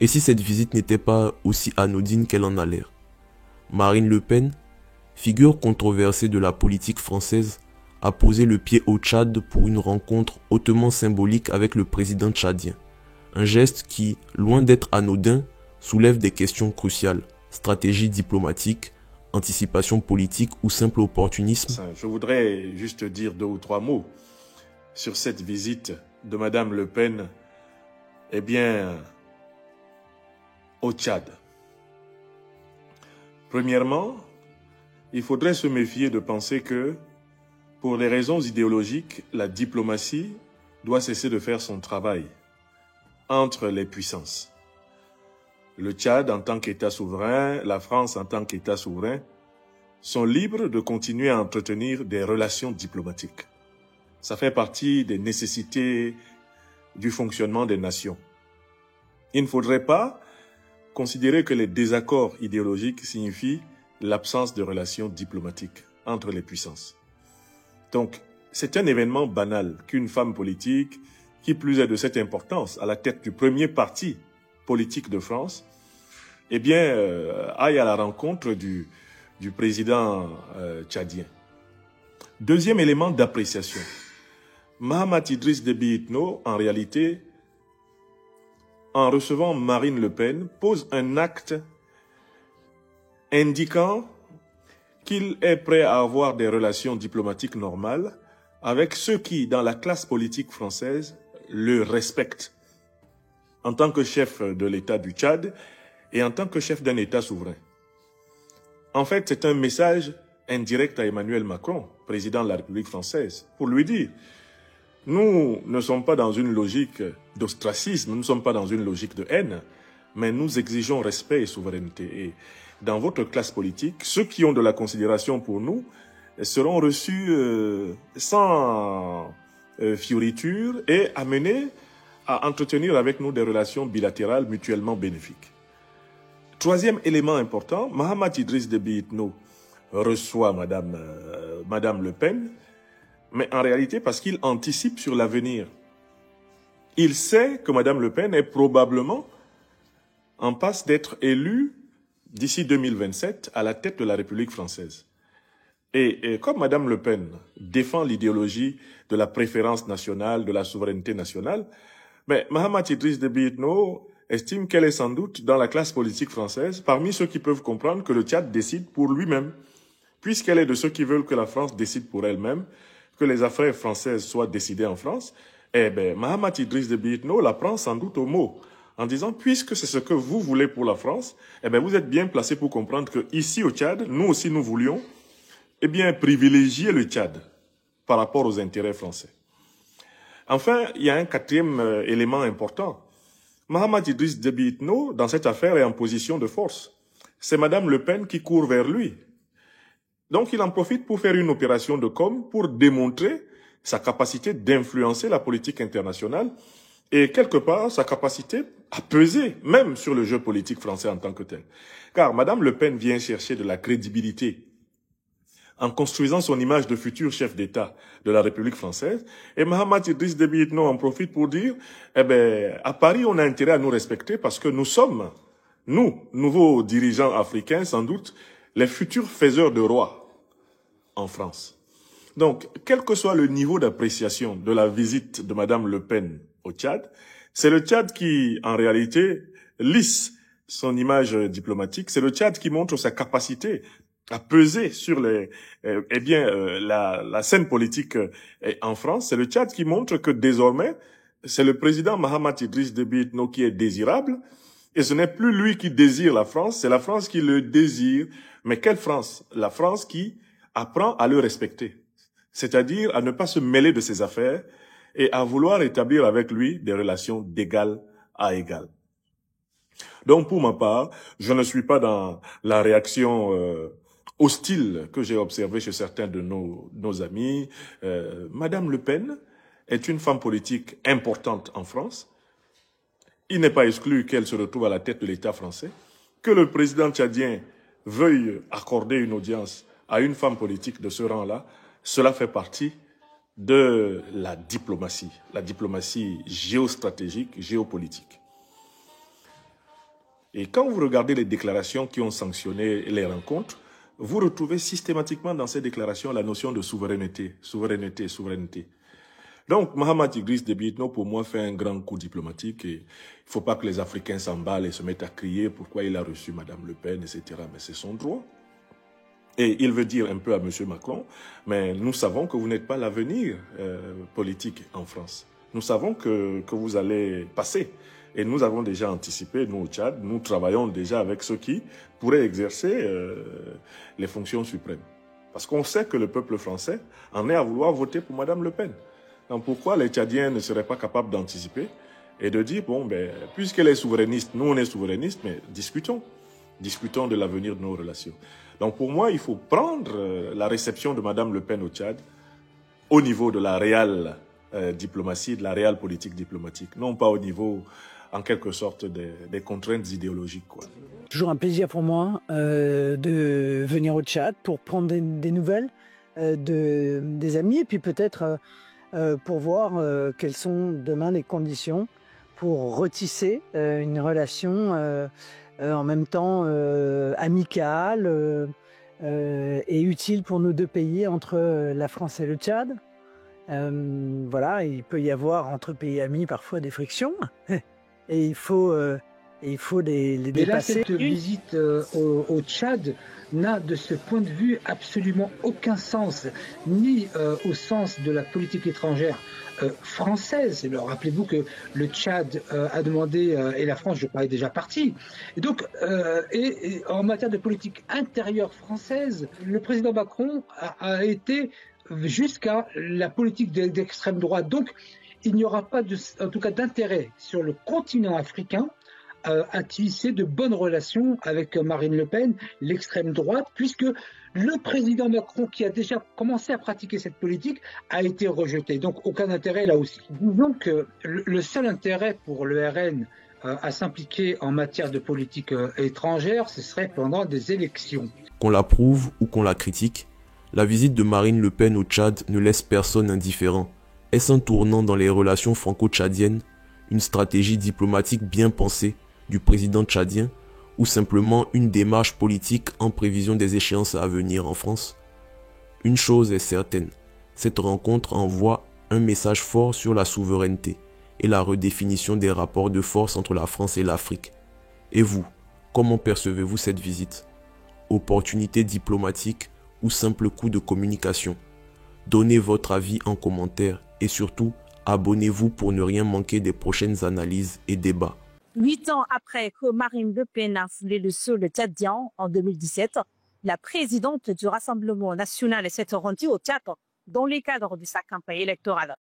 Et si cette visite n'était pas aussi anodine qu'elle en a l'air? Marine Le Pen, figure controversée de la politique française, a posé le pied au Tchad pour une rencontre hautement symbolique avec le président tchadien. Un geste qui, loin d'être anodin, soulève des questions cruciales: stratégie diplomatique, anticipation politique ou simple opportunisme. Je voudrais juste dire 2 ou 3 mots sur cette visite de Madame Le Pen, eh bien, au Tchad. Premièrement, il faudrait se méfier de penser que, pour des raisons idéologiques, la diplomatie doit cesser de faire son travail entre les puissances. Le Tchad, en tant qu'État souverain, la France, en tant qu'État souverain, sont libres de continuer à entretenir des relations diplomatiques. Ça fait partie des nécessités du fonctionnement des nations. Il ne faudrait pas considérer que les désaccords idéologiques signifient l'absence de relations diplomatiques entre les puissances. Donc, c'est un événement banal qu'une femme politique, qui plus est de cette importance, à la tête du premier parti politique de France, eh bien, aille à la rencontre du président tchadien. Deuxième élément d'appréciation. Mahamat Idriss Déby Itno, en réalité, en recevant Marine Le Pen, pose un acte indiquant qu'il est prêt à avoir des relations diplomatiques normales avec ceux qui, dans la classe politique française, le respectent en tant que chef de l'État du Tchad et en tant que chef d'un État souverain. En fait, c'est un message indirect à Emmanuel Macron, président de la République française, pour lui dire: nous ne sommes pas dans une logique d'ostracisme, nous ne sommes pas dans une logique de haine, mais nous exigeons respect et souveraineté. Et dans votre classe politique, ceux qui ont de la considération pour nous seront reçus sans fioriture et amenés à entretenir avec nous des relations bilatérales mutuellement bénéfiques. Troisième élément important, Mahamat Idriss Déby Itno reçoit Madame Le Pen, mais en réalité parce qu'il anticipe sur l'avenir. Il sait que Madame Le Pen est probablement en passe d'être élue d'ici 2027 à la tête de la République française. Et comme Madame Le Pen défend l'idéologie de la préférence nationale, de la souveraineté nationale, mais Mahamat Idriss Déby Itno estime qu'elle est sans doute dans la classe politique française parmi ceux qui peuvent comprendre que le Tchad décide pour lui-même, puisqu'elle est de ceux qui veulent que la France décide pour elle-même, que les affaires françaises soient décidées en France. Eh bien, Mahamat Idriss Déby Itno la prend sans doute au mot, en disant: puisque c'est ce que vous voulez pour la France, eh bien, vous êtes bien placé pour comprendre que ici au Tchad, nous aussi nous voulions, eh bien, privilégier le Tchad par rapport aux intérêts français. Enfin, il y a un quatrième élément important. Mahamat Idriss Déby Itno, dans cette affaire, est en position de force. C'est Madame Le Pen qui court vers lui. Donc, il en profite pour faire une opération de com pour démontrer sa capacité d'influencer la politique internationale et, quelque part, sa capacité à peser même sur le jeu politique français en tant que tel. Car Madame Le Pen vient chercher de la crédibilité en construisant son image de futur chef d'État de la République française. Et Mahamat Idriss Déby Itno en profite pour dire: eh ben, à Paris, on a intérêt à nous respecter parce que nous sommes, nous, nouveaux dirigeants africains, sans doute, les futurs faiseurs de rois en France. Donc, quel que soit le niveau d'appréciation de la visite de Madame Le Pen au Tchad, c'est le Tchad qui, en réalité, lisse son image diplomatique. C'est le Tchad qui montre sa capacité à peser sur la scène politique en France. C'est le Tchad qui montre que désormais, c'est le président Mahamat Idriss Déby Itno qui est désirable, et ce n'est plus lui qui désire la France, c'est la France qui le désire. Mais quelle France? La France qui apprend à le respecter, c'est-à-dire à ne pas se mêler de ses affaires et à vouloir établir avec lui des relations d'égal à égal. Donc, pour ma part, je ne suis pas dans la réaction hostile que j'ai observée chez certains de nos amis. Madame Le Pen est une femme politique importante en France. Il n'est pas exclu qu'elle se retrouve à la tête de l'État français. Que le président tchadien veuille accorder une audience à une femme politique de ce rang-là, cela fait partie de la diplomatie géostratégique, géopolitique. Et quand vous regardez les déclarations qui ont sanctionné les rencontres, vous retrouvez systématiquement dans ces déclarations la notion de souveraineté, souveraineté, souveraineté. Donc, Mahamat Idriss Déby Itno, pour moi, fait un grand coup diplomatique et il ne faut pas que les Africains s'emballent et se mettent à crier pourquoi il a reçu Madame Le Pen, etc. Mais c'est son droit. Et il veut dire un peu à M. Macron, mais nous savons que vous n'êtes pas l'avenir politique en France. Nous savons que vous allez passer. Et nous avons déjà anticipé, nous au Tchad, nous travaillons déjà avec ceux qui pourraient exercer les fonctions suprêmes. Parce qu'on sait que le peuple français en est à vouloir voter pour Madame Le Pen. Donc pourquoi les Tchadiens ne seraient pas capables d'anticiper et de dire, bon, ben, puisqu'elle est souverainiste, nous on est souverainistes, mais discutons. Discutons de l'avenir de nos relations. Donc pour moi, il faut prendre la réception de Madame Le Pen au Tchad au niveau de la réelle diplomatie, de la réelle politique diplomatique, non pas au niveau, en quelque sorte, des contraintes idéologiques, quoi. Toujours un plaisir pour moi de venir au Tchad pour prendre des nouvelles des amis et puis peut-être pour voir quelles sont demain les conditions pour retisser une relation en même temps amicale et utile pour nos deux pays entre la France et le Tchad. Voilà, il peut y avoir entre pays amis parfois des frictions et il faut les dépasser. Et là, cette visite au Tchad n'a de ce point de vue absolument aucun sens, ni au sens de la politique étrangère française. Alors, rappelez-vous que le Tchad a demandé, et la France, je crois, est déjà partie. Et donc, et en matière de politique intérieure française, le président Macron a été jusqu'à la politique d'extrême droite. Donc, il n'y aura pas, en tout cas, d'intérêt sur le continent africain à tisser de bonnes relations avec Marine Le Pen, l'extrême droite, puisque le président Macron, qui a déjà commencé à pratiquer cette politique, a été rejeté. Donc, aucun intérêt là aussi. Disons que le seul intérêt pour le RN à s'impliquer en matière de politique étrangère, ce serait pendant des élections. Qu'on l'approuve ou qu'on la critique, la visite de Marine Le Pen au Tchad ne laisse personne indifférent. Est-ce un tournant dans les relations franco-tchadiennes, une stratégie diplomatique bien pensée du président tchadien ou simplement une démarche politique en prévision des échéances à venir en France? Une chose est certaine, cette rencontre envoie un message fort sur la souveraineté et la redéfinition des rapports de force entre la France et l'Afrique. Et vous, comment percevez-vous cette visite? Opportunité diplomatique ou simple coup de communication? Donnez votre avis en commentaire et surtout, abonnez-vous pour ne rien manquer des prochaines analyses et débats. 8 ans après que Marine Le Pen a foulé le sol tchadien en 2017, la présidente du Rassemblement national s'est rendue au Tchad dans le cadre de sa campagne électorale.